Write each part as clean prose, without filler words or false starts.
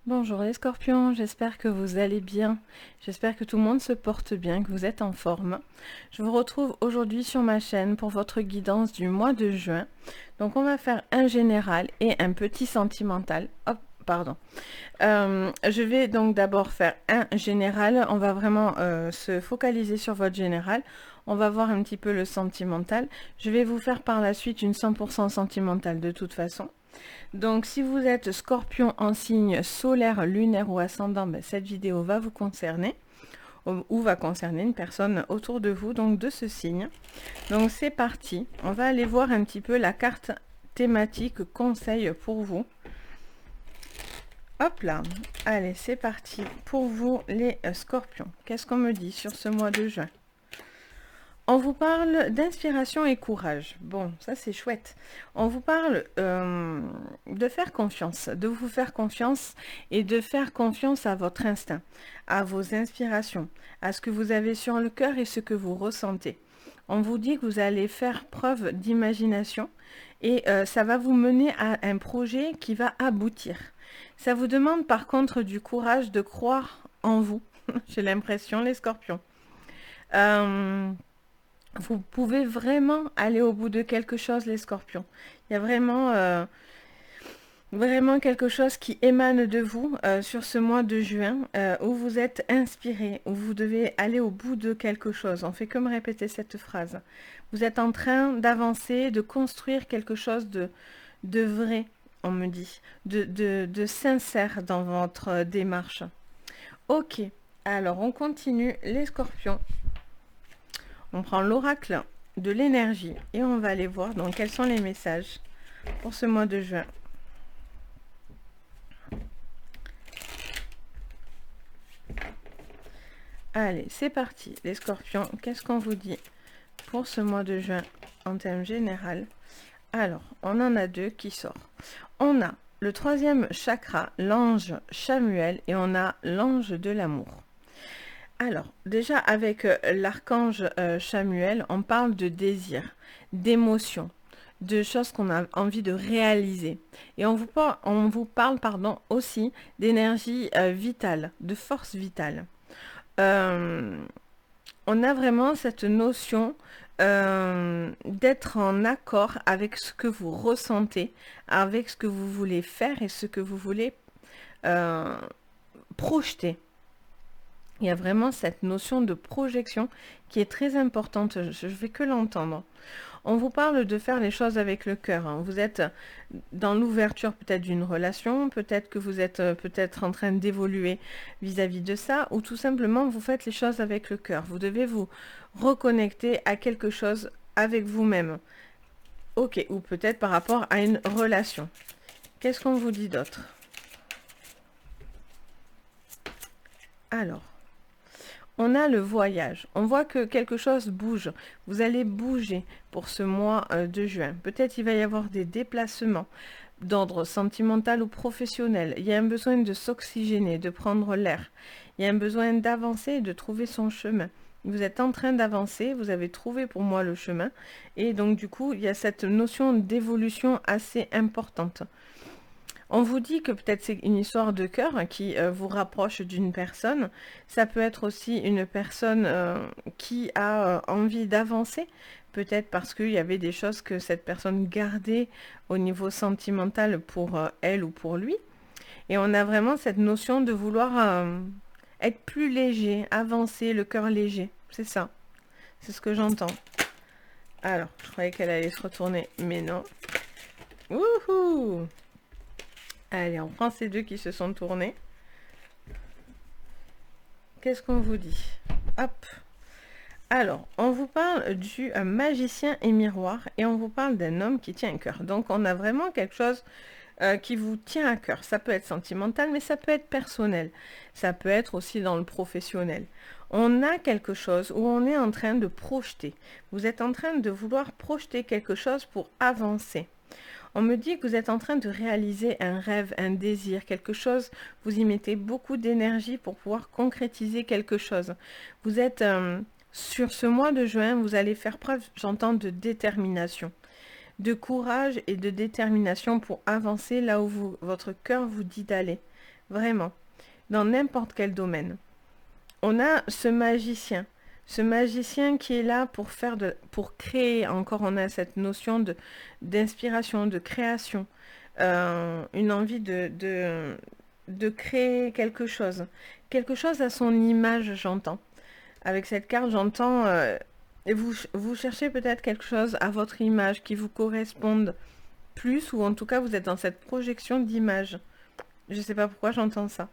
Bonjour les scorpions, j'espère que vous allez bien, j'espère que tout le monde se porte bien, que vous êtes en forme. Je vous retrouve aujourd'hui sur ma chaîne pour votre guidance du mois de juin. Donc on va faire un général et un petit sentimental. Hop, pardon. Je vais donc d'abord faire un général, on va vraiment se focaliser sur votre général. On va voir un petit peu le sentimental. Je vais vous faire par la suite une 100% sentimentale de toute façon. Donc si vous êtes scorpion en signe solaire, lunaire ou ascendant, cette vidéo va vous concerner ou va concerner une personne autour de vous, donc de ce signe. Donc c'est parti, on va aller voir un petit peu la carte thématique conseil pour vous. Hop là, allez c'est parti pour vous les scorpions. Qu'est-ce qu'on me dit sur ce mois de juin? On vous parle d'inspiration et courage. Bon, ça c'est chouette. On vous parle de faire confiance, de vous faire confiance et de faire confiance à votre instinct, à vos inspirations, à ce que vous avez sur le cœur et ce que vous ressentez. On vous dit que vous allez faire preuve d'imagination et ça va vous mener à un projet qui va aboutir. Ça vous demande par contre du courage de croire en vous. J'ai l'impression, les scorpions. Vous pouvez vraiment aller au bout de quelque chose, les scorpions. Il y a vraiment quelque chose qui émane de vous sur ce mois de juin, où vous êtes inspiré, où vous devez aller au bout de quelque chose. On fait que me répéter cette phrase. Vous êtes en train d'avancer, de construire quelque chose de vrai, on me dit, de sincère dans votre démarche. Ok, alors on continue, les scorpions. On prend l'oracle de l'énergie et on va aller voir donc quels sont les messages pour ce mois de juin. Allez, c'est parti les scorpions. Qu'est-ce qu'on vous dit pour ce mois de juin en termes général? Alors, on en a deux qui sortent. On a le troisième chakra, l'ange Chamuel, et on a l'ange de l'amour. Alors, déjà avec l'archange Chamuel, on parle de désir, d'émotion, de choses qu'on a envie de réaliser. Et on vous parle aussi d'énergie vitale, de force vitale. On a vraiment cette notion d'être en accord avec ce que vous ressentez, avec ce que vous voulez faire et ce que vous voulez projeter. Il y a vraiment cette notion de projection qui est très importante. Je ne vais que l'entendre. On vous parle de faire les choses avec le cœur. Hein. Vous êtes dans l'ouverture peut-être d'une relation, peut-être que vous êtes peut-être en train d'évoluer vis-à-vis de ça, ou tout simplement vous faites les choses avec le cœur. Vous devez vous reconnecter à quelque chose avec vous-même. Ok, ou peut-être par rapport à une relation. Qu'est-ce qu'on vous dit d'autre? Alors, on a le voyage. On voit que quelque chose bouge. Vous allez bouger pour ce mois de juin. Peut-être il va y avoir des déplacements d'ordre sentimental ou professionnel. Il y a un besoin de s'oxygéner, de prendre l'air. Il y a un besoin d'avancer et de trouver son chemin. Vous êtes en train d'avancer, vous avez trouvé pour moi le chemin. Et donc du coup, il y a cette notion d'évolution assez importante. On vous dit que peut-être c'est une histoire de cœur qui vous rapproche d'une personne. Ça peut être aussi une personne qui a envie d'avancer. Peut-être parce qu'il y avait des choses que cette personne gardait au niveau sentimental pour elle ou pour lui. Et on a vraiment cette notion de vouloir être plus léger, avancer, le cœur léger. C'est ça. C'est ce que j'entends. Alors, je croyais qu'elle allait se retourner, mais non. Wouhou! Allez, on prend ces deux qui se sont tournés. Qu'est-ce qu'on vous dit? Hop. Alors, on vous parle du magicien et miroir et on vous parle d'un homme qui tient un cœur. Donc, on a vraiment quelque chose qui vous tient à cœur. Ça peut être sentimental, mais ça peut être personnel. Ça peut être aussi dans le professionnel. On a quelque chose où on est en train de projeter. Vous êtes en train de vouloir projeter quelque chose pour avancer. On me dit que vous êtes en train de réaliser un rêve, un désir, quelque chose. Vous y mettez beaucoup d'énergie pour pouvoir concrétiser quelque chose. Vous êtes sur ce mois de juin, vous allez faire preuve, j'entends, de détermination, de courage et de détermination pour avancer là où votre cœur vous dit d'aller. vraiment, dans n'importe quel domaine. On a ce magicien qui est là pour pour créer. Encore, on a cette notion d'inspiration, de création, une envie de créer quelque chose à son image, j'entends. Avec cette carte, j'entends, et vous cherchez peut-être quelque chose à votre image qui vous corresponde plus, ou en tout cas, vous êtes dans cette projection d'image. Je ne sais pas pourquoi j'entends ça.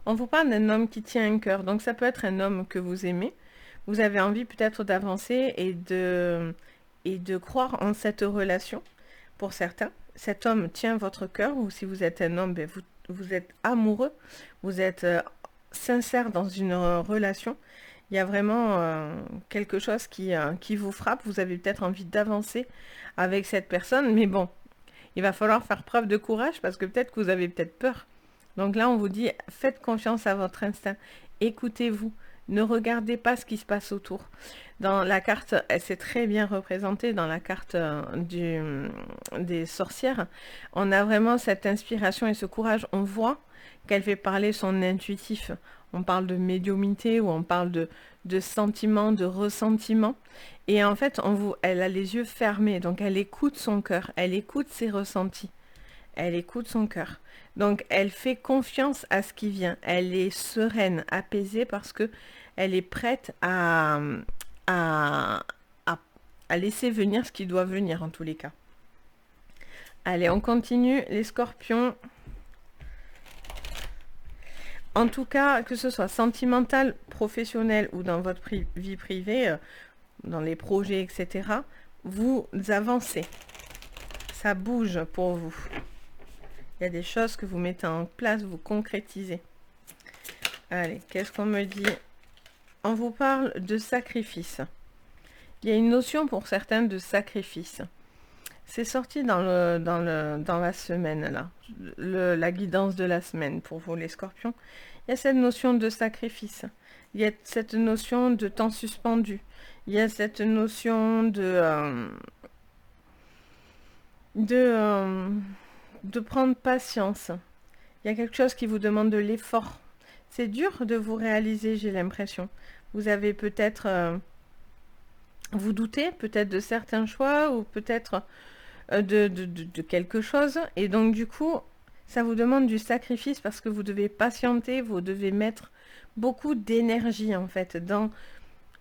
On vous parle d'un homme qui tient un cœur, donc ça peut être un homme que vous aimez. Vous avez envie peut-être d'avancer et de croire en cette relation. Pour certains, cet homme tient votre cœur, ou si vous êtes un homme, ben vous êtes amoureux, vous êtes sincère dans une relation. Il y a vraiment quelque chose qui vous frappe. Vous avez peut-être envie d'avancer avec cette personne, mais bon, il va falloir faire preuve de courage parce que peut-être que vous avez peut-être peur. Donc là, on vous dit, faites confiance à votre instinct. Écoutez-vous. Ne regardez pas ce qui se passe autour. Dans la carte, c'est très bien représenté dans la carte des sorcières. On a vraiment cette inspiration et ce courage. On voit qu'elle fait parler son intuitif. On parle de médiumnité ou on parle de sentiments, de ressentiments. Et en fait, elle a les yeux fermés. Donc elle écoute son cœur. Elle écoute ses ressentis. Elle écoute son cœur. Donc, elle fait confiance à ce qui vient. Elle est sereine, apaisée parce que elle est prête à, à laisser venir ce qui doit venir en tous les cas. Allez, on continue. Les scorpions. En tout cas, que ce soit sentimental, professionnel ou dans votre vie privée, dans les projets, etc., vous avancez. Ça bouge pour vous. Il y a des choses que vous mettez en place, vous concrétisez. Allez, qu'est-ce qu'on me dit? On vous parle de sacrifice. Il y a une notion pour certains de sacrifice. C'est sorti dans la semaine, là. La guidance de la semaine pour vous, les scorpions. Il y a cette notion de sacrifice. Il y a cette notion de temps suspendu. Il y a cette notion de prendre patience. Il y a quelque chose qui vous demande de l'effort. C'est dur de vous réaliser, j'ai l'impression. Vous avez peut-être... vous doutez peut-être de certains choix ou peut-être de quelque chose. Et donc du coup, ça vous demande du sacrifice parce que vous devez patienter, vous devez mettre beaucoup d'énergie en fait dans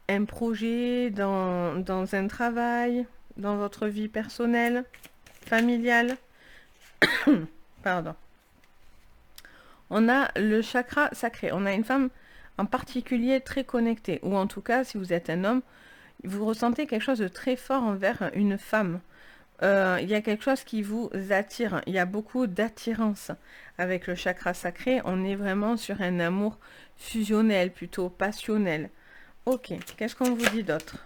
un projet, dans un travail, dans votre vie personnelle, familiale. Pardon. On a le chakra sacré. On a une femme en particulier très connectée. Ou en tout cas, si vous êtes un homme, vous ressentez quelque chose de très fort envers une femme. Il y a quelque chose qui vous attire. Il y a beaucoup d'attirance avec le chakra sacré. On est vraiment sur un amour fusionnel, plutôt passionnel. Ok, qu'est-ce qu'on vous dit d'autre?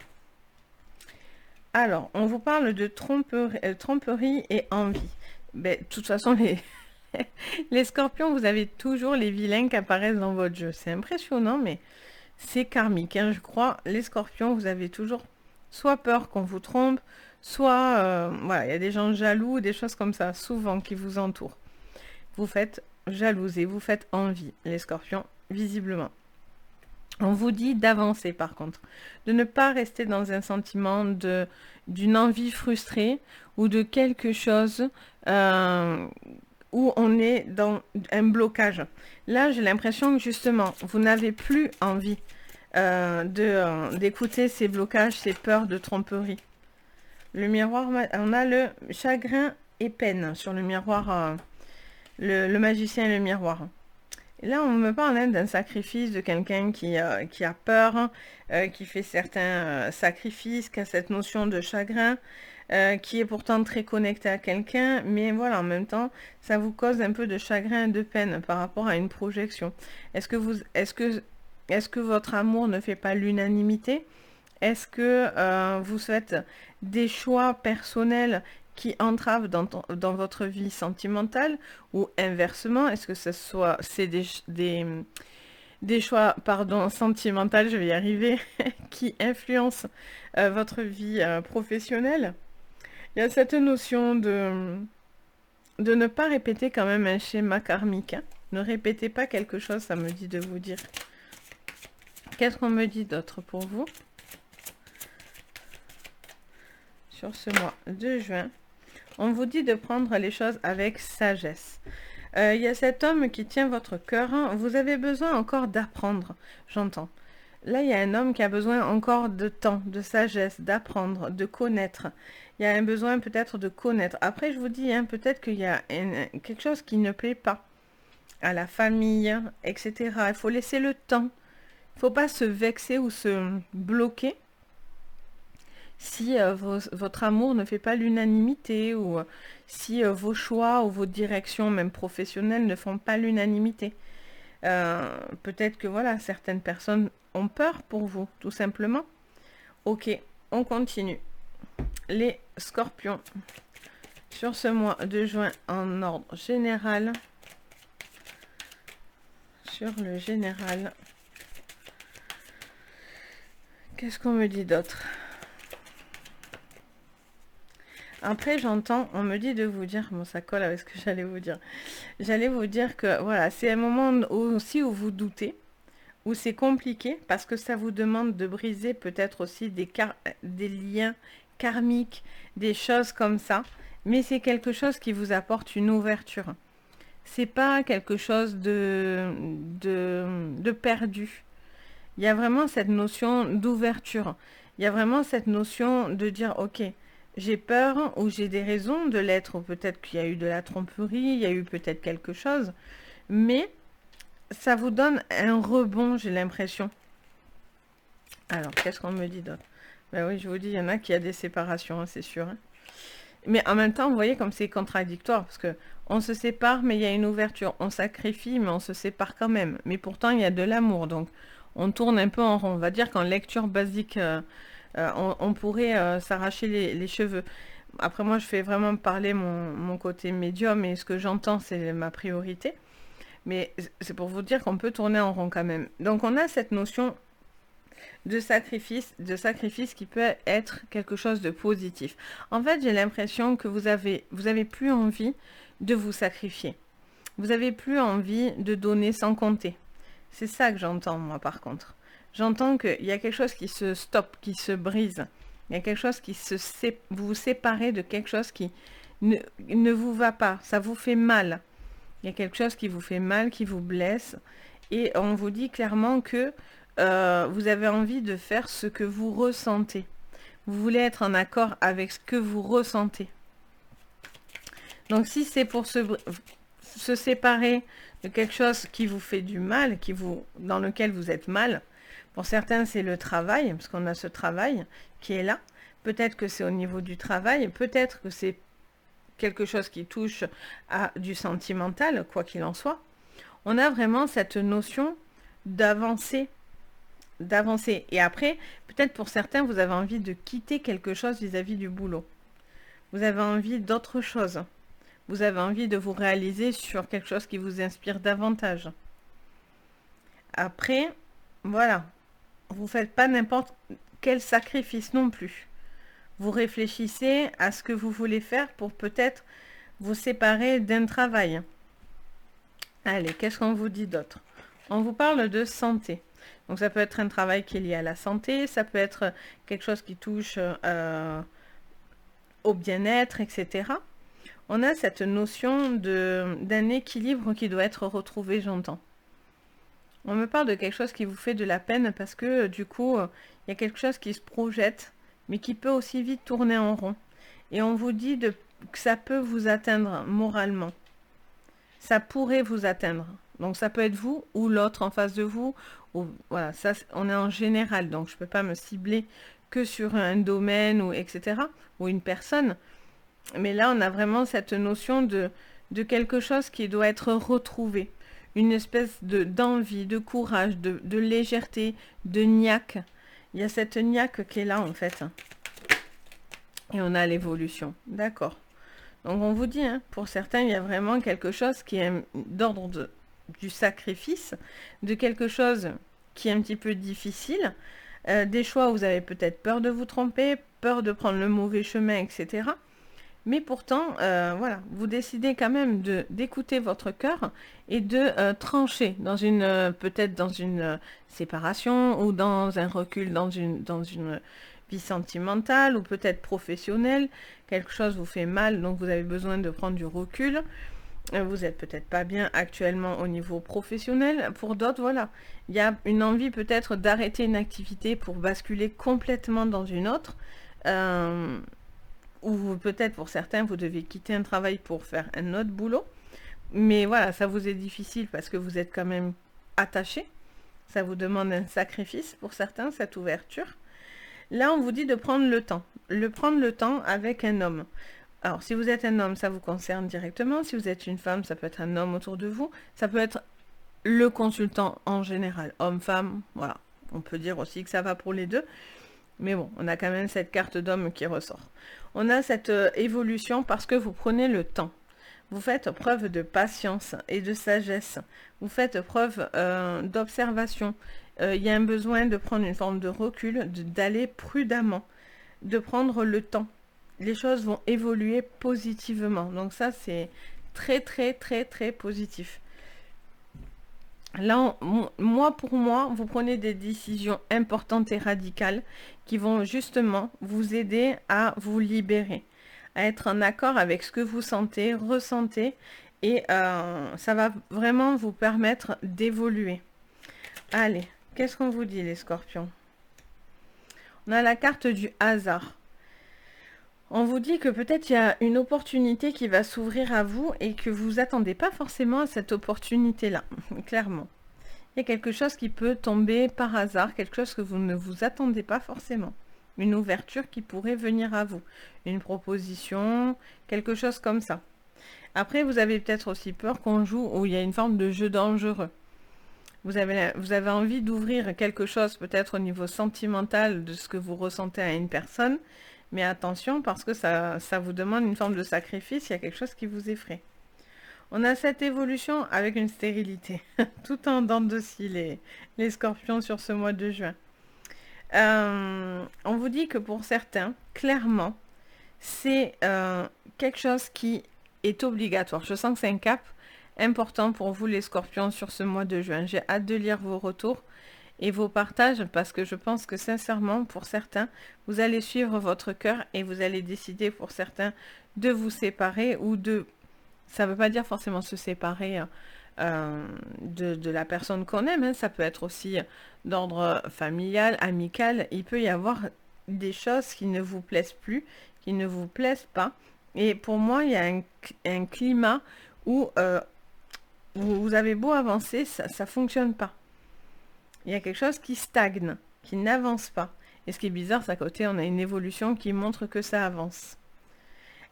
Alors, on vous parle de tromperie et envie. Ben, de toute façon, les scorpions, vous avez toujours les vilains qui apparaissent dans votre jeu. C'est impressionnant, mais c'est karmique, hein, je crois. Les scorpions, vous avez toujours soit peur qu'on vous trompe, soit, voilà, il y a des gens jaloux, des choses comme ça, souvent, qui vous entourent. Vous faites jalouser, vous faites envie, les scorpions, visiblement. On vous dit d'avancer, par contre, de ne pas rester dans un sentiment d'une envie frustrée ou de quelque chose où on est dans un blocage. Là, j'ai l'impression que justement, vous n'avez plus envie d'écouter ces blocages, ces peurs de tromperie. Le miroir, on a le chagrin et peine sur le miroir, le magicien et le miroir. Et là, on me parle d'un sacrifice de quelqu'un qui a peur, qui fait certains sacrifices, qui a cette notion de chagrin, qui est pourtant très connecté à quelqu'un, mais voilà, en même temps, ça vous cause un peu de chagrin et de peine par rapport à une projection. Est-ce que votre amour ne fait pas l'unanimité? Est-ce que vous faites des choix personnels qui entravent dans votre vie sentimentale ou inversement? Est-ce que c'est des choix sentimentaux, je vais y arriver, qui influencent votre vie professionnelle? Il y a cette notion de ne pas répéter quand même un schéma karmique. Hein. Ne répétez pas quelque chose, ça me dit de vous dire. Qu'est-ce qu'on me dit d'autre pour vous sur ce mois de juin? On vous dit de prendre les choses avec sagesse. Il y a cet homme qui tient votre cœur. Hein. Vous avez besoin encore d'apprendre, j'entends. Là, il y a un homme qui a besoin encore de temps, de sagesse, d'apprendre, de connaître. Il y a un besoin peut-être de connaître. Après, je vous dis, hein, peut-être qu'il y a quelque chose qui ne plaît pas à la famille, etc. Il faut laisser le temps. Il ne faut pas se vexer ou se bloquer si votre amour ne fait pas l'unanimité ou si vos choix ou vos directions, même professionnelles, ne font pas l'unanimité. Peut-être que voilà, certaines personnes ont peur pour vous, tout simplement. Ok, on continue. Les scorpions, sur ce mois de juin en ordre général, sur le général, qu'est-ce qu'on me dit d'autre? Après, j'entends, on me dit de vous dire, bon, ça colle avec ce que j'allais vous dire. J'allais vous dire que, voilà, c'est un moment aussi où vous doutez, où c'est compliqué, parce que ça vous demande de briser peut-être aussi des liens karmiques, des choses comme ça, mais c'est quelque chose qui vous apporte une ouverture. C'est pas quelque chose de perdu. Il y a vraiment cette notion d'ouverture. Il y a vraiment cette notion de dire, ok, j'ai peur ou j'ai des raisons de l'être, ou peut-être qu'il y a eu de la tromperie, il y a eu peut-être quelque chose, mais ça vous donne un rebond, j'ai l'impression. Alors, qu'est-ce qu'on me dit d'autre? Ben oui, je vous dis, il y en a qui a des séparations, hein, c'est sûr. Hein. Mais en même temps, vous voyez comme c'est contradictoire, parce que on se sépare, mais il y a une ouverture. On sacrifie, mais on se sépare quand même. Mais pourtant, il y a de l'amour, donc on tourne un peu en rond. On va dire qu'en lecture basique... on pourrait s'arracher les cheveux. Après, moi, je fais vraiment parler mon côté médium et ce que j'entends, c'est ma priorité. Mais c'est pour vous dire qu'on peut tourner en rond quand même. Donc, on a cette notion de sacrifice qui peut être quelque chose de positif. En fait, j'ai l'impression que vous avez plus envie de vous sacrifier. Vous avez plus envie de donner sans compter. C'est ça que j'entends, moi, par contre. J'entends qu'il y a quelque chose qui se stoppe, qui se brise. Il y a quelque chose qui vous vous séparez de quelque chose qui ne vous va pas. Ça vous fait mal. Il y a quelque chose qui vous fait mal, qui vous blesse. Et on vous dit clairement que vous avez envie de faire ce que vous ressentez. Vous voulez être en accord avec ce que vous ressentez. Donc si c'est pour se séparer de quelque chose qui vous fait du mal, dans lequel vous êtes mal, pour certains, c'est le travail, parce qu'on a ce travail qui est là. Peut-être que c'est au niveau du travail, peut-être que c'est quelque chose qui touche à du sentimental, quoi qu'il en soit. On a vraiment cette notion d'avancer. Et après, peut-être pour certains, vous avez envie de quitter quelque chose vis-à-vis du boulot. Vous avez envie d'autre chose. Vous avez envie de vous réaliser sur quelque chose qui vous inspire davantage. Après, voilà. Vous ne faites pas n'importe quel sacrifice non plus. Vous réfléchissez à ce que vous voulez faire pour peut-être vous séparer d'un travail. Allez, qu'est-ce qu'on vous dit d'autre? On vous parle de santé. Donc ça peut être un travail qui est lié à la santé, ça peut être quelque chose qui touche au bien-être, etc. On a cette notion d'un équilibre qui doit être retrouvé, j'entends. On me parle de quelque chose qui vous fait de la peine parce que du coup, il y a quelque chose qui se projette, mais qui peut aussi vite tourner en rond. Et on vous dit que ça peut vous atteindre moralement. Ça pourrait vous atteindre. Donc ça peut être vous ou l'autre en face de vous. Ou, voilà, ça, on est en général, donc je ne peux pas me cibler que sur un domaine ou etc. ou une personne. Mais là, on a vraiment cette notion de quelque chose qui doit être retrouvé. Une espèce d'envie, de courage, de légèreté, de niaque. Il y a cette niaque qui est là, en fait. Et on a l'évolution. D'accord. Donc, on vous dit, hein, pour certains, il y a vraiment quelque chose qui est d'ordre du sacrifice, de quelque chose qui est un petit peu difficile. Des choix où vous avez peut-être peur de vous tromper, peur de prendre le mauvais chemin, etc. Mais pourtant, voilà, vous décidez quand même d'écouter votre cœur et de trancher dans une, peut-être dans une séparation ou dans un recul, dans une vie sentimentale ou peut-être professionnelle. Quelque chose vous fait mal, donc vous avez besoin de prendre du recul. Vous êtes peut-être pas bien actuellement au niveau professionnel. Pour d'autres, voilà, il y a une envie peut-être d'arrêter une activité pour basculer complètement dans une autre. Euh, ou peut-être pour certains, vous devez quitter un travail pour faire un autre boulot. Mais voilà, ça vous est difficile parce que vous êtes quand même attaché. Ça vous demande un sacrifice pour certains, cette ouverture. Là, on vous dit de prendre le temps. Prendre le temps avec un homme. Alors, si vous êtes un homme, ça vous concerne directement. Si vous êtes une femme, ça peut être un homme autour de vous. Ça peut être le consultant en général, homme-femme. Voilà. On peut dire aussi que ça va pour les deux. Mais bon, on a quand même cette carte d'homme qui ressort. On a cette évolution parce que vous prenez le temps. Vous faites preuve de patience et de sagesse. Vous faites preuve d'observation. Il y a un besoin de prendre une forme de recul, d'aller prudemment, de prendre le temps. Les choses vont évoluer positivement. Donc ça, c'est très, très, très, très positif. Là, pour moi, vous prenez des décisions importantes et radicales qui vont justement vous aider à vous libérer, à être en accord avec ce que vous sentez, ressentez, et ça va vraiment vous permettre d'évoluer. Allez, qu'est-ce qu'on vous dit les scorpions? On a la carte du hasard. On vous dit que peut-être il y a une opportunité qui va s'ouvrir à vous et que vous attendez pas forcément à cette opportunité-là, clairement. Il y a quelque chose qui peut tomber par hasard, quelque chose que vous ne vous attendez pas forcément. Une ouverture qui pourrait venir à vous. Une proposition, quelque chose comme ça. Après, vous avez peut-être aussi peur qu'on joue où il y a une forme de jeu dangereux. Vous avez envie d'ouvrir quelque chose peut-être au niveau sentimental de ce que vous ressentez à une personne. Mais attention, parce que ça vous demande une forme de sacrifice, il y a quelque chose qui vous effraie. On a cette évolution avec une stérilité, tout en dents de scie, les scorpions sur ce mois de juin. On vous dit que pour certains, clairement, c'est quelque chose qui est obligatoire. Je sens que c'est un cap important pour vous, les scorpions, sur ce mois de juin. J'ai hâte de lire vos retours et vos partages parce que je pense que sincèrement, pour certains, vous allez suivre votre cœur et vous allez décider pour certains de vous séparer ou de... Ça ne veut pas dire forcément se séparer de la personne qu'on aime, hein. Ça peut être aussi d'ordre familial, amical. Il peut y avoir des choses qui ne vous plaisent plus, qui ne vous plaisent pas. Et pour moi, il y a un climat où vous avez beau avancer, ça ne fonctionne pas. Il y a quelque chose qui stagne, qui n'avance pas. Et ce qui est bizarre, c'est qu'à côté, on a une évolution qui montre que ça avance.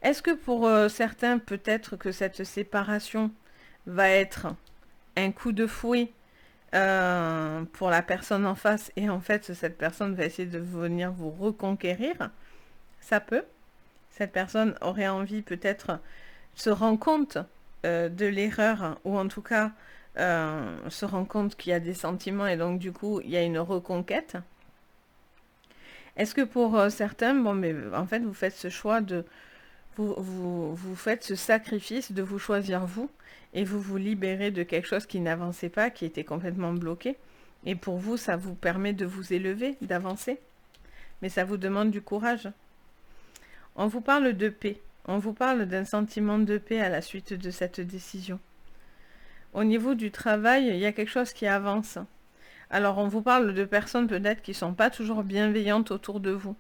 Est-ce que pour certains, peut-être que cette séparation va être un coup de fouet pour la personne en face et en fait, cette personne va essayer de venir vous reconquérir? Ça peut. Cette personne aurait envie peut-être se rendre compte de l'erreur ou en tout cas se rend compte qu'il y a des sentiments et donc du coup il y a une reconquête. Est-ce que pour certains, bon mais en fait vous faites ce choix de vous faites ce sacrifice de vous choisir vous et vous vous libérez de quelque chose qui n'avançait pas, qui était complètement bloqué et pour vous ça vous permet de vous élever, d'avancer, mais ça vous demande du courage. On vous parle de paix, on vous parle d'un sentiment de paix à la suite de cette décision. Au niveau du travail, il y a quelque chose qui avance. Alors, on vous parle de personnes peut-être qui ne sont pas toujours bienveillantes autour de vous.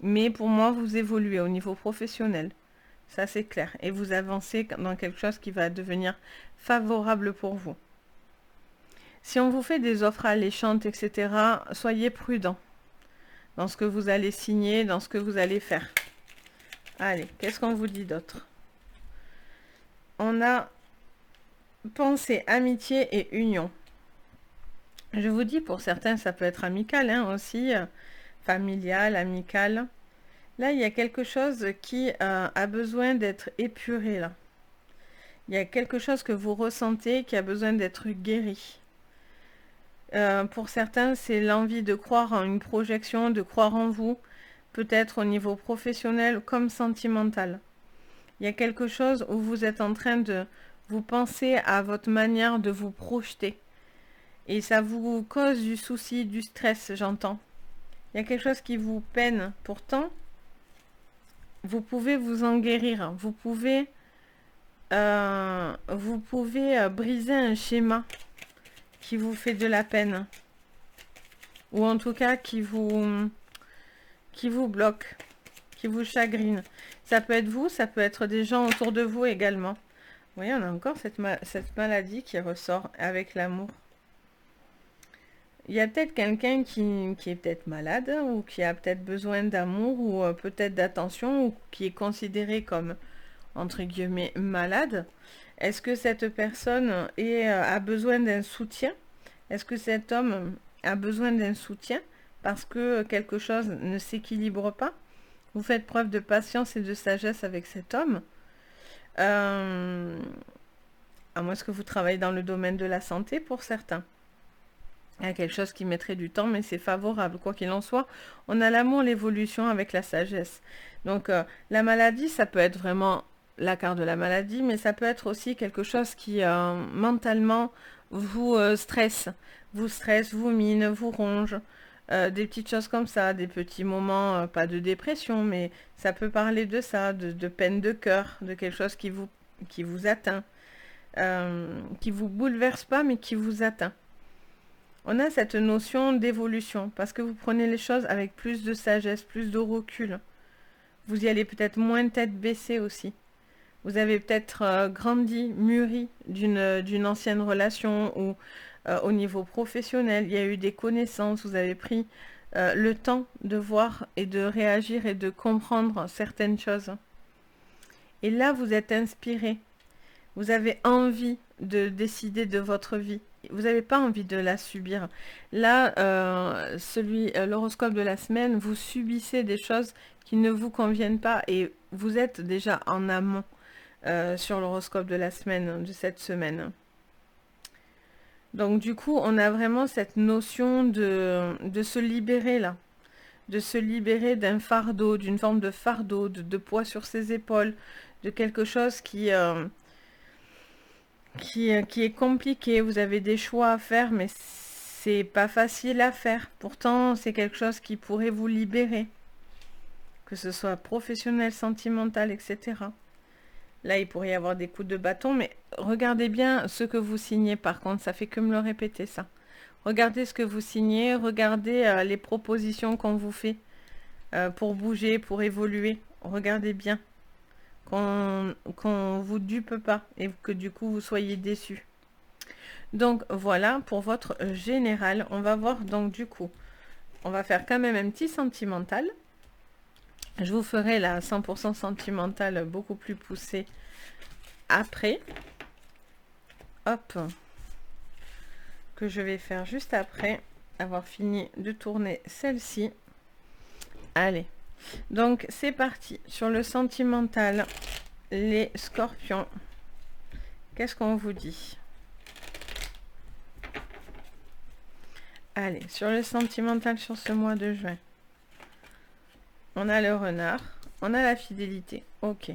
Mais pour moi, vous évoluez au niveau professionnel. Ça, c'est clair. Et vous avancez dans quelque chose qui va devenir favorable pour vous. Si on vous fait des offres alléchantes, etc., soyez prudent dans ce que vous allez signer, dans ce que vous allez faire. Allez, qu'est-ce qu'on vous dit d'autre? On a pensée, amitié et union. Je vous dis, pour certains, ça peut être amical hein, aussi, familial, amical. Là, il y a quelque chose qui a besoin d'être épuré, là. Il y a quelque chose que vous ressentez qui a besoin d'être guéri. Pour certains, c'est l'envie de croire en une projection, de croire en vous, peut-être au niveau professionnel comme sentimental. Il y a quelque chose où vous êtes en train de vous penser à votre manière de vous projeter. Et ça vous cause du souci, du stress, j'entends. Il y a quelque chose qui vous peine. Pourtant, vous pouvez vous en guérir. Vous pouvez briser un schéma qui vous fait de la peine. Ou en tout cas qui vous bloque, qui vous chagrine. Ça peut être vous, ça peut être des gens autour de vous également. Vous voyez, on a encore cette maladie qui ressort avec l'amour. Il y a peut-être quelqu'un qui est peut-être malade ou qui a peut-être besoin d'amour ou peut-être d'attention ou qui est considéré comme, entre guillemets, malade. Est-ce que cette personne a besoin d'un soutien? Est-ce que cet homme a besoin d'un soutien parce que quelque chose ne s'équilibre pas? Vous faites preuve de patience et de sagesse avec cet homme. À moins que vous travaillez dans le domaine de la santé pour certains. Il y a quelque chose qui mettrait du temps, mais c'est favorable. Quoi qu'il en soit, on a l'amour, l'évolution avec la sagesse. Donc, la maladie, ça peut être vraiment la carte de la maladie, mais ça peut être aussi quelque chose qui, mentalement, vous stresse. Vous stresse, vous mine, vous ronge. Des petites choses comme ça, des petits moments, pas de dépression, mais ça peut parler de ça, de peine de cœur, de quelque chose qui vous atteint. Qui vous bouleverse pas, mais qui vous atteint. On a cette notion d'évolution, parce que vous prenez les choses avec plus de sagesse, plus de recul. Vous y allez peut-être moins tête baissée aussi. Vous avez peut-être grandi, mûri d'une ancienne relation ou au niveau professionnel. Il y a eu des connaissances, vous avez pris le temps de voir et de réagir et de comprendre certaines choses. Et là, vous êtes inspiré. Vous avez envie de décider de votre vie. Vous n'avez pas envie de la subir. Là, l'horoscope de la semaine, vous subissez des choses qui ne vous conviennent pas et vous êtes déjà en amont sur l'horoscope de la semaine, de cette semaine. Donc du coup, on a vraiment cette notion de se libérer là. De se libérer d'un fardeau, d'une forme de fardeau, de poids sur ses épaules, de quelque chose qui est compliqué. Vous avez des choix à faire, mais c'est pas facile à faire. Pourtant, c'est quelque chose qui pourrait vous libérer. Que ce soit professionnel, sentimental, etc. Là, il pourrait y avoir des coups de bâton, mais regardez bien ce que vous signez. Par contre, ça fait que me le répéter, ça. Regardez ce que vous signez, regardez les propositions qu'on vous fait pour bouger, pour évoluer. Regardez bien. Qu'on vous dupe pas et que du coup vous soyez déçus. Donc voilà pour votre général. On va voir donc du coup. On va faire quand même un petit sentimental. Je vous ferai la 100% sentimental beaucoup plus poussée après. Hop. Que je vais faire juste après avoir fini de tourner celle-ci. Allez. Donc c'est parti sur le sentimental, les scorpions. Qu'est-ce qu'on vous dit? Allez, sur le sentimental sur ce mois de juin. On a le renard, on a la fidélité. Ok.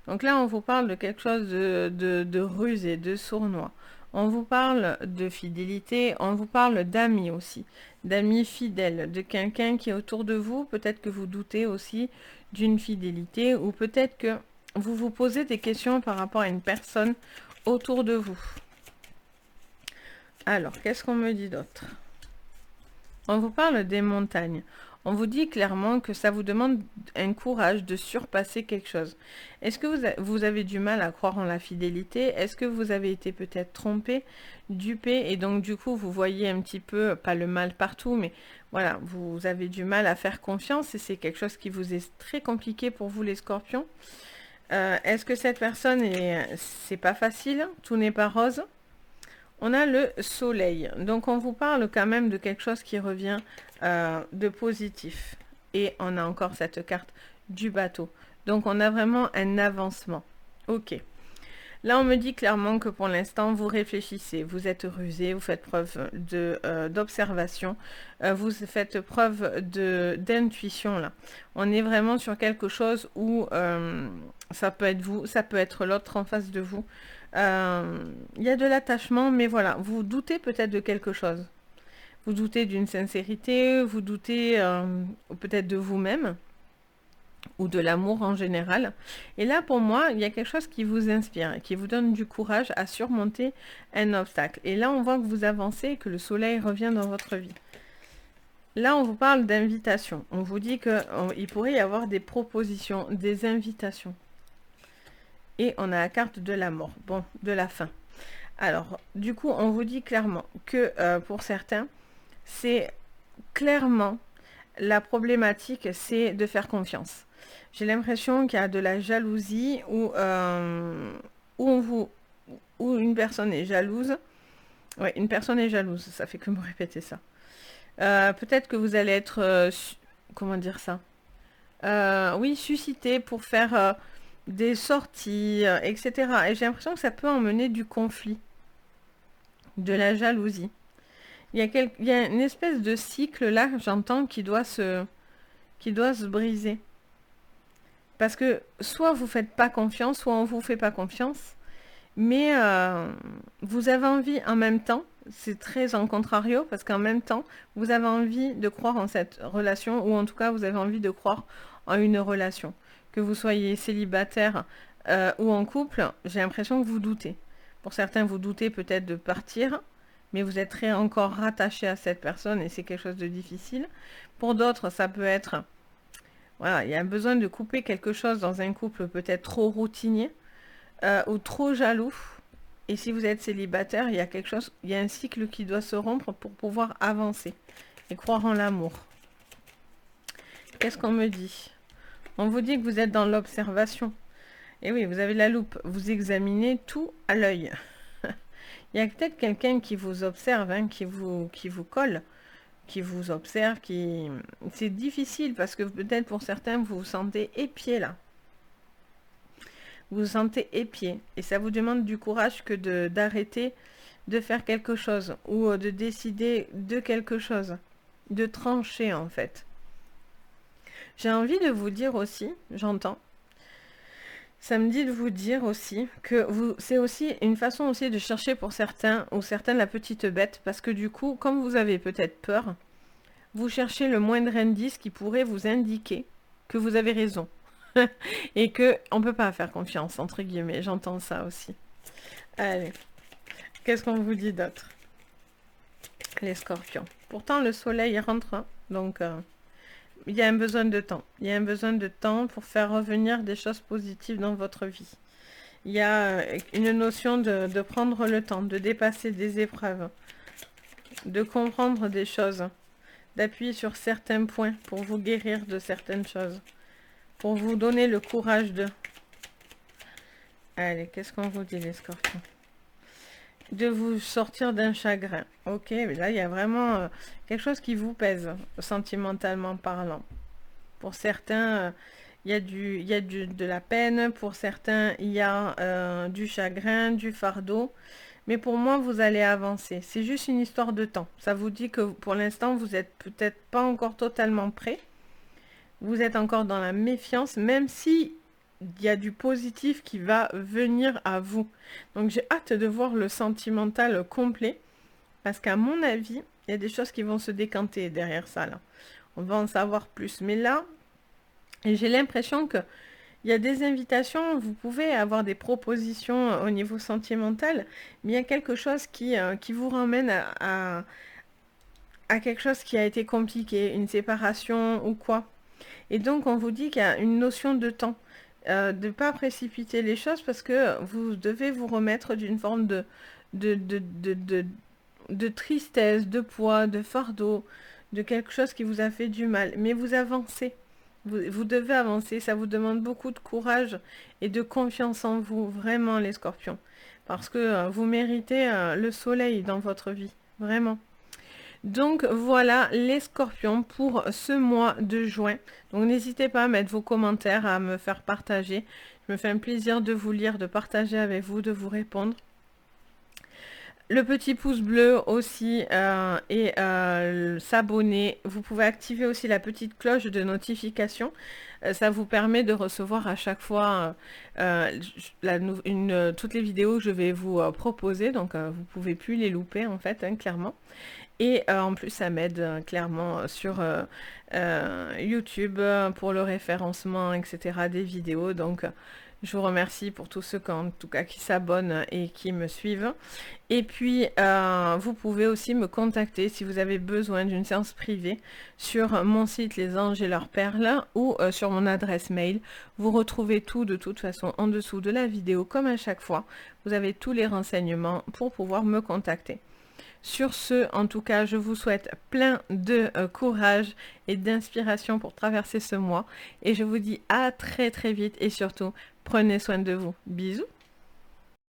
Donc là, on vous parle de quelque chose de rusé, de sournois. On vous parle de fidélité, on vous parle d'amis aussi, d'amis fidèles, de quelqu'un qui est autour de vous. Peut-être que vous doutez aussi d'une fidélité ou peut-être que vous vous posez des questions par rapport à une personne autour de vous. Alors, qu'est-ce qu'on me dit d'autre? On vous parle des montagnes. On vous dit clairement que ça vous demande un courage de surpasser quelque chose. Est-ce que vous avez du mal à croire en la fidélité? Est-ce que vous avez été peut-être trompé, dupé, et donc du coup vous voyez un petit peu, pas le mal partout, mais voilà, vous avez du mal à faire confiance et c'est quelque chose qui vous est très compliqué pour vous les scorpions. Est-ce que cette personne c'est pas facile, tout n'est pas rose? On a le soleil, donc on vous parle quand même de quelque chose qui revient de positif. Et on a encore cette carte du bateau. Donc on a vraiment un avancement. Ok. Là on me dit clairement que pour l'instant vous réfléchissez, vous êtes rusé, vous faites preuve d'observation, vous faites preuve d'intuition là. On est vraiment sur quelque chose où Ça peut être vous, ça peut être l'autre en face de vous. Il y a de l'attachement, mais voilà, vous doutez peut-être de quelque chose. Vous doutez d'une sincérité, vous doutez peut-être de vous-même ou de l'amour en général. Et là, pour moi, il y a quelque chose qui vous inspire, qui vous donne du courage à surmonter un obstacle. Et là, on voit que vous avancez, que le soleil revient dans votre vie. Là, on vous parle d'invitation. On vous dit qu'il pourrait y avoir des propositions, des invitations. Et on a la carte de la mort, bon, de la fin. Alors, du coup, on vous dit clairement que pour certains, c'est clairement la problématique, c'est de faire confiance. J'ai l'impression qu'il y a de la jalousie où une personne est jalouse. Ouais, une personne est jalouse, ça fait que me répéter ça. Peut-être que vous allez être, comment dire ça? Oui, suscité pour faire des sorties, etc. Et j'ai l'impression que ça peut emmener du conflit, de la jalousie. Il y a une espèce de cycle là, j'entends, qui doit se briser. Parce que soit vous faites pas confiance, soit on vous fait pas confiance. Mais vous avez envie en même temps, c'est très en contrario, parce qu'en même temps, vous avez envie de croire en cette relation, ou en tout cas, vous avez envie de croire en une relation. Que vous soyez célibataire ou en couple, j'ai l'impression que vous doutez. Pour certains, vous doutez peut-être de partir, mais vous êtes encore rattaché à cette personne et c'est quelque chose de difficile. Pour d'autres, ça peut être, voilà, il y a besoin de couper quelque chose dans un couple peut-être trop routinier ou trop jaloux. Et si vous êtes célibataire, il y a quelque chose, il y a un cycle qui doit se rompre pour pouvoir avancer et croire en l'amour. Qu'est-ce qu'on me dit? On vous dit que vous êtes dans l'observation. Et oui, vous avez la loupe, vous examinez tout à l'œil. Il y a peut-être quelqu'un qui vous observe, hein, qui vous colle, qui vous observe, qui... C'est difficile parce que peut-être pour certains, vous vous sentez épié là. Vous vous sentez épié. Et ça vous demande du courage que d'arrêter de faire quelque chose ou de décider de quelque chose. De trancher en fait. J'ai envie de vous dire aussi, j'entends, ça me dit de vous dire aussi que c'est aussi une façon aussi de chercher pour certains ou certaines la petite bête, parce que du coup, comme vous avez peut-être peur, vous cherchez le moindre indice qui pourrait vous indiquer que vous avez raison. Et que on peut pas faire confiance, entre guillemets, j'entends ça aussi. Allez, qu'est-ce qu'on vous dit d'autre? Les scorpions. Pourtant, le soleil rentre, hein, donc... il y a un besoin de temps. Il y a un besoin de temps pour faire revenir des choses positives dans votre vie. Il y a une notion de prendre le temps, de dépasser des épreuves, de comprendre des choses, d'appuyer sur certains points pour vous guérir de certaines choses, pour vous donner le courage de... Allez, qu'est-ce qu'on vous dit les scorpions? De vous sortir d'un chagrin. Ok, mais là, il y a vraiment quelque chose qui vous pèse, sentimentalement parlant. Pour certains, il y a de la peine. Pour certains, il y a du chagrin, du fardeau. Mais pour moi, vous allez avancer. C'est juste une histoire de temps. Ça vous dit que pour l'instant, vous n'êtes peut-être pas encore totalement prêt. Vous êtes encore dans la méfiance, même si il y a du positif qui va venir à vous. Donc j'ai hâte de voir le sentimental complet, parce qu'à mon avis, il y a des choses qui vont se décanter derrière ça, là. On va en savoir plus. Mais là, j'ai l'impression que il y a des invitations, vous pouvez avoir des propositions au niveau sentimental, mais il y a quelque chose qui vous ramène à quelque chose qui a été compliqué, une séparation ou quoi. Et donc on vous dit qu'il y a une notion de temps. De ne pas précipiter les choses parce que vous devez vous remettre d'une forme de, de, de, de, de tristesse, de poids, de fardeau, de quelque chose qui vous a fait du mal. Mais vous avancez. Vous devez avancer. Ça vous demande beaucoup de courage et de confiance en vous, vraiment les scorpions. Parce que vous méritez le soleil dans votre vie. Vraiment. Donc voilà les scorpions pour ce mois de juin. Donc n'hésitez pas à mettre vos commentaires, à me faire partager. Je me fais un plaisir de vous lire, de partager avec vous, de vous répondre. le petit pouce bleu aussi et s'abonner. Vous pouvez activer aussi la petite cloche de notification. Ça vous permet de recevoir à chaque fois toutes les vidéos que je vais vous proposer. Donc vous pouvez plus les louper en fait, hein, clairement. Et en plus, ça m'aide clairement sur YouTube pour le référencement, etc. des vidéos. Donc, je vous remercie pour tous ceux en tout cas qui s'abonnent et qui me suivent. Et puis, vous pouvez aussi me contacter si vous avez besoin d'une séance privée sur mon site Les Anges et leurs perles ou sur mon adresse mail. Vous retrouvez tout de toute façon en dessous de la vidéo comme à chaque fois. Vous avez tous les renseignements pour pouvoir me contacter. Sur ce, en tout cas, je vous souhaite plein de courage et d'inspiration pour traverser ce mois. Et je vous dis à très très vite et surtout, prenez soin de vous. Bisous!